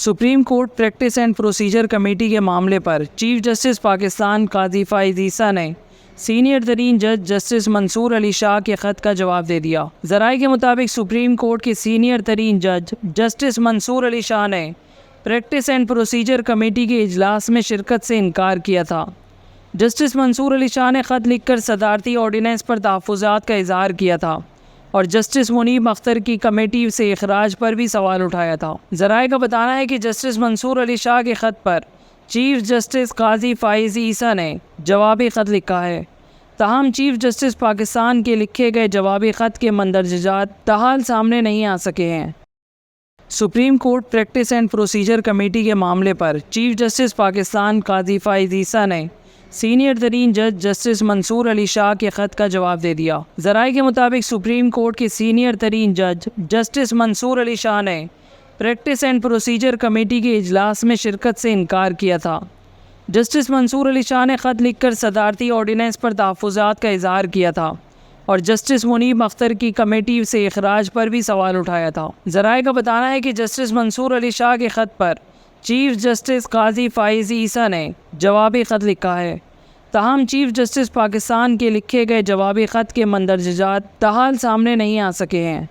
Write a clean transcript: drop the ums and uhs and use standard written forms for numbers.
Supreme court practice and procedure committee के मामले पर चीफ जस्टिस पाकिस्तान काजी फ़ाइज़ ईसा ने सीनियर तरीन जज जस्टिस मंसूर अली शाह के ख़त का जवाब दे दिया। ज़राए के मुताबिक सुप्रीम कोर्ट के सीनियर तरीन जज जस्टिस मंसूर अली शाह ने प्रैक्टिस एंड प्रोसीजर कमेटी के इजलास में शिरकत से इनकार किया था। जस्टिस मंसूर अली शाह ने ख़त लिखकर सदारती ऑर्डिनेंस पर तहफ़्फ़ुज़ात का इज़हार किया था और जस्टिस मुनीब अख्तर की कमेटी से इखराज पर भी सवाल उठाया था। ज़राए का बताना है कि जस्टिस मंसूर अली शाह के ख़त पर चीफ जस्टिस काजी फ़ाइज़ ईसा ने जवाबी ख़त लिखा है। ताहम चीफ जस्टिस पाकिस्तान के लिखे गए जवाबी ख़त के मंदरजात ताहाल सामने नहीं आ सके हैं। Supreme court practice and procedure committee के मामले पर चीफ जस्टिस पाकिस्तान काजी फ़ाइज़ ईसा ने सीनियर तरीन जज जस्टिस मंसूर अली शाह के ख़त का जवाब दे दिया। ज़राए के मुताबिक सुप्रीम कोर्ट के सीनियर तरीन जज जस्टिस मंसूर अली शाह ने प्रैक्टिस एंड प्रोसीजर कमेटी के इजलास में शिरकत से इनकार किया था। जस्टिस मंसूर अली शाह ने ख़त लिखकर सदारती ऑर्डिनेंस पर तहफ़्फ़ुज़ात का इज़हार किया था और जस्टिस मुनीब अख्तर की कमेटी से इखराज पर भी सवाल उठाया था। ज़राए का बताना है कि जस्टिस मंसूर अली शाह के ख़त पर चीफ जस्टिस काजी फ़ाइज़ ईसा ने जवाबी ख़त लिखा है। ताहम चीफ जस्टिस पाकिस्तान के लिखे गए जवाबी ख़त के मंदरजात ताहाल सामने नहीं आ सके हैं।